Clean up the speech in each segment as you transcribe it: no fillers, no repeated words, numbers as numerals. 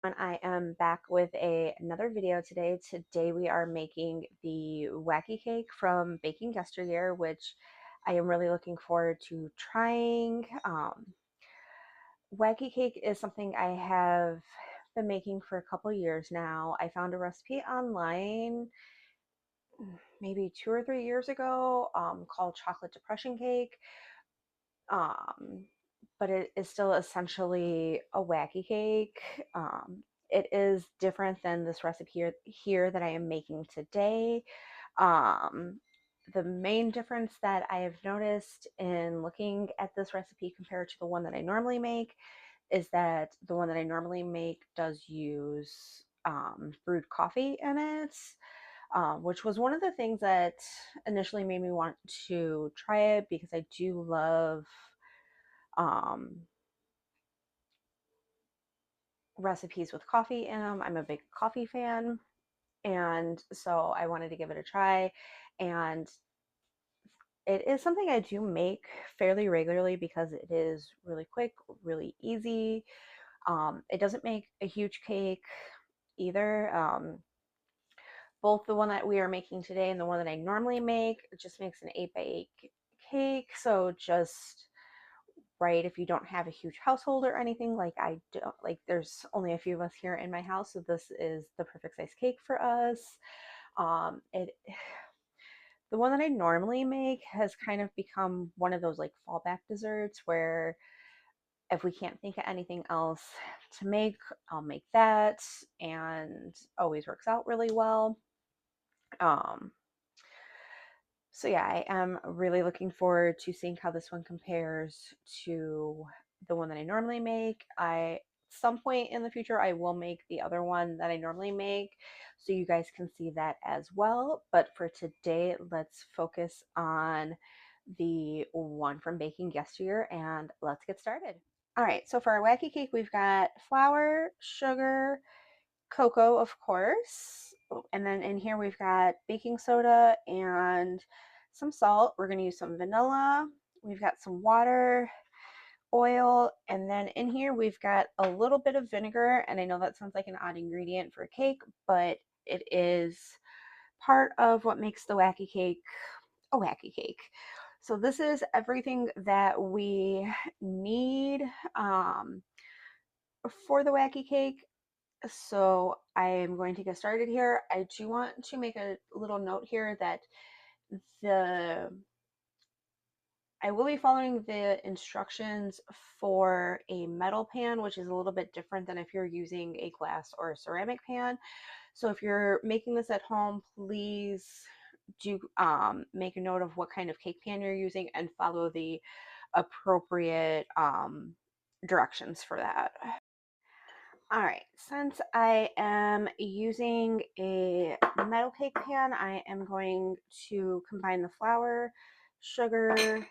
And I am back with another video today. Today we are making the Wacky Cake from Baking Yesteryear, which I am really looking forward to trying. Wacky Cake is something I have been making for a couple years now. I found a recipe online maybe 2 or 3 years ago called Chocolate Depression Cake. Um, but it is still essentially a wacky cake. It is different than this recipe here that I am making today. Um, the main difference that I have noticed in looking at this recipe compared to the one that I normally make is that the one that I normally make does use brewed coffee in it, which was one of the things that initially made me want to try it because I do love um, recipes with coffee in them. I'm a big coffee fan, and so I wanted to give it a try. And it is something I do make fairly regularly because it is really quick, really easy. It doesn't make a huge cake either. Both the one that we are making today and the one that I normally make just makes an 8 by 8 cake. So just right, if you don't have a huge household or anything, like I don't, like there's only a few of us here in my house, so this is the perfect size cake for us. It The one that I normally make has kind of become one of those like fallback desserts where if we can't think of anything else to make, I'll make that, and always works out really well. um So yeah, I am really looking forward to seeing how this one compares to the one that I normally make. Some point in the future I will make the other one that I normally make so you guys can see that as well. But for today, let's focus on the one from Baking Yesteryear and let's get started. All right, so for our wacky cake, we've got flour, sugar, cocoa, of course. Oh, and then in here we've got baking soda and some salt. We're going to use some vanilla. We've got some water, oil, and then in here we've got a little bit of vinegar. And I know that sounds like an odd ingredient for a cake, but it is part of what makes the wacky cake a wacky cake. So this is everything that we need um, for the wacky cake. So I am going to get started here. I do want to make a little note here that the I will be following the instructions for a metal pan, which is a little bit different than if you're using a glass or a ceramic pan. So if you're making this at home, please do make a note of what kind of cake pan you're using and follow the appropriate directions for that. All right, since I am using a metal cake pan, I am going to combine the flour, sugar,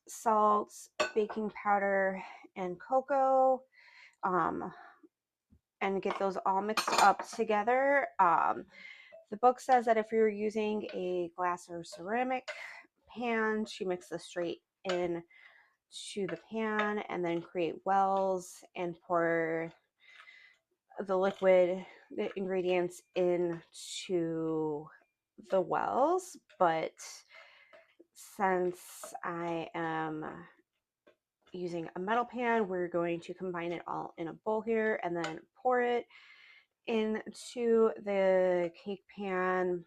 salt, baking powder, and cocoa, um, and get those all mixed up together. The book says that if you're using a glass or ceramic pan, to mix this straight in to the pan and then create wells and pour the ingredients into the wells. But since I am using a metal pan, we're going to combine it all in a bowl here and then pour it into the cake pan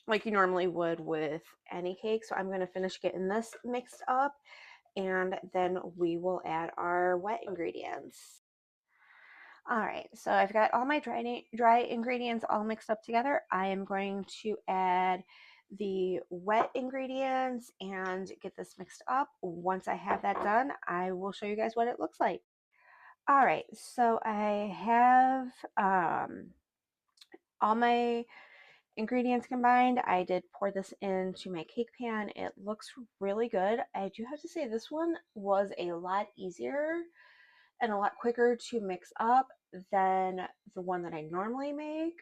like you normally would with any cake. So I'm going to finish getting this mixed up and then we will add our wet ingredients. All right, so I've got all my dry ingredients all mixed up together. I am going to add the wet ingredients and get this mixed up. Once I have that done, I will show you guys what it looks like. All right, so I have all my ingredients combined. I did pour this into my cake pan. It looks really good. I do have to say this one was a lot easier and a lot quicker to mix up than the one that I normally make.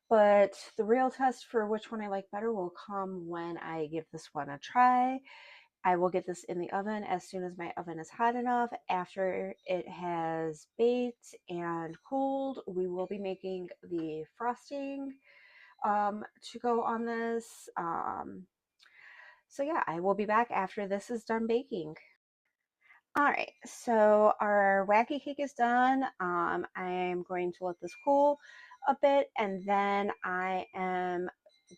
But the real test for which one I like better will come when I give this one a try. I will get this in the oven as soon as my oven is hot enough. After it has baked and cooled, we will be making the frosting to go on this. So yeah, I will be back after this is done baking. All right, so our wacky cake is done. I'm going to let this cool a bit, and then I am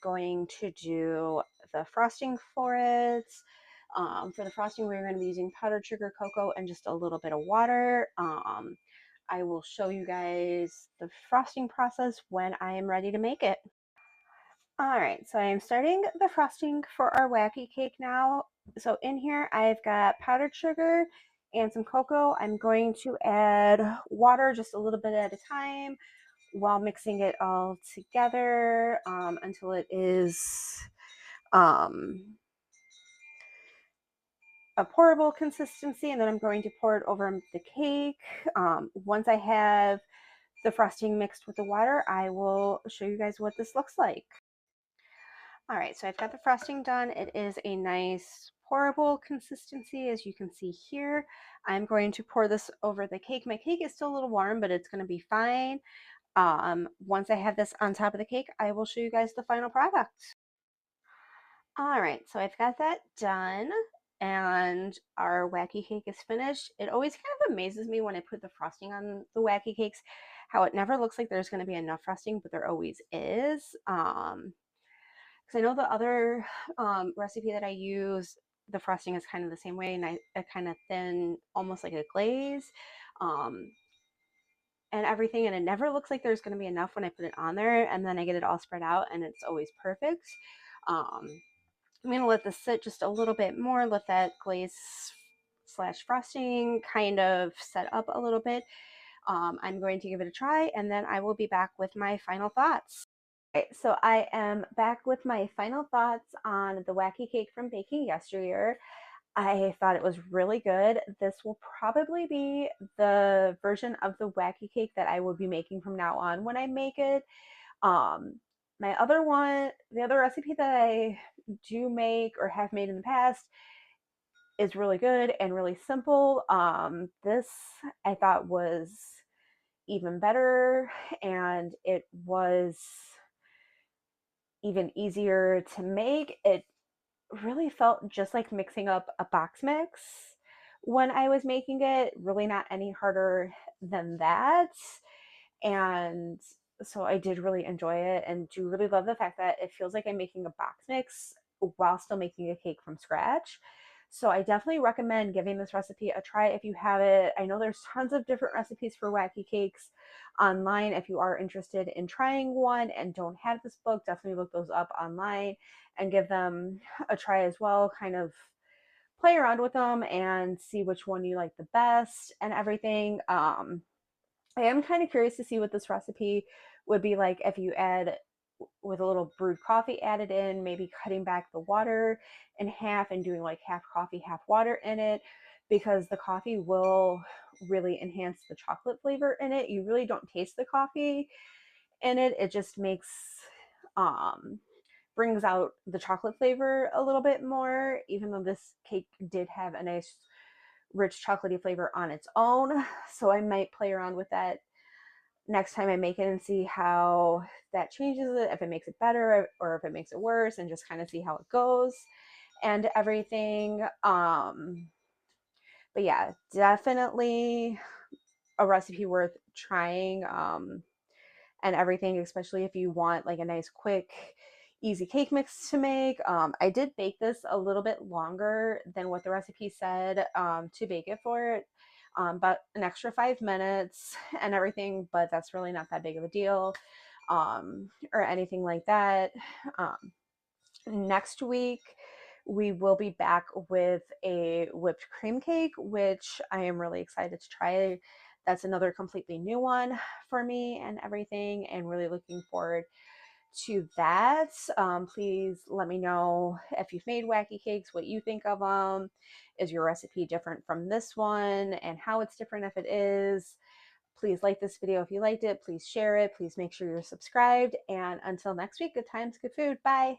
going to do the frosting for it. For the frosting, we're going to be using powdered sugar, cocoa, and just a little bit of water. I will show you guys the frosting process when I am ready to make it. All right, so I am starting the frosting for our wacky cake now. So in here, I've got powdered sugar and some cocoa. I'm going to add water just a little bit at a time while mixing it all together until it is um, a pourable consistency, and then I'm going to pour it over the cake. Once I have the frosting mixed with the water, I will show you guys what this looks like. All right, so I've got the frosting done. It is a nice pourable consistency, as you can see here. I'm going to pour this over the cake. My cake is still a little warm, but it's going to be fine. Once I have this on top of the cake, I will show you guys the final product. All right, so I've got that done, and our wacky cake is finished. It always kind of amazes me when I put the frosting on the wacky cakes, how it never looks like there's going to be enough frosting, but there always is. Because I know the other recipe that I use, the frosting is kind of the same way, and I kind of thin, almost like a glaze, um, and everything, and it never looks like there's going to be enough when I put it on there, and then I get it all spread out, and it's always perfect. I'm going to let this sit just a little bit more, let that glaze slash frosting kind of set up a little bit. I'm going to give it a try, and then I will be back with my final thoughts. Okay, so I am back with my final thoughts on the wacky cake from Baking Yesteryear. I thought it was really good. This will probably be the version of the wacky cake that I will be making from now on when I make it. My other one, the other recipe that I do make or have made in the past is really good and really simple. This I thought was even better, and it was even easier to make. It really felt just like mixing up a box mix when I was making it, really not any harder than that. And so I did really enjoy it and do really love the fact that it feels like I'm making a box mix while still making a cake from scratch. So I definitely recommend giving this recipe a try if you have it. I know there's tons of different recipes for wacky cakes online. If you are interested in trying one and don't have this book, definitely look those up online and give them a try as well. Kind of play around with them and see which one you like the best and everything. I am kind of curious to see what this recipe would be like if you add with a little brewed coffee added in, maybe cutting back the water in half and doing like half coffee, half water in it, because the coffee will really enhance the chocolate flavor in it. You really don't taste the coffee in it. It just makes brings out the chocolate flavor a little bit more, even though this cake did have a nice rich chocolatey flavor on its own. So I might play around with that next time I make it and see how that changes it, if it makes it better or if it makes it worse, and just kind of see how it goes and everything. But yeah, definitely a recipe worth trying and everything, especially if you want like a nice quick easy cake mix to make. I did bake this a little bit longer than what the recipe said to bake it for it, about an extra 5 minutes and everything, but that's really not that big of a deal or anything like that. Next week, we will be back with a whipped cream cake, which I am really excited to try. That's another completely new one for me and everything, and really looking forward to that. Please let me know if you've made wacky cakes, what you think of them. Is your recipe different from this one, and how it's different if it is? Please like this video if you liked it. Please share it. Please make sure you're subscribed. And until next week, good times, good food. Bye.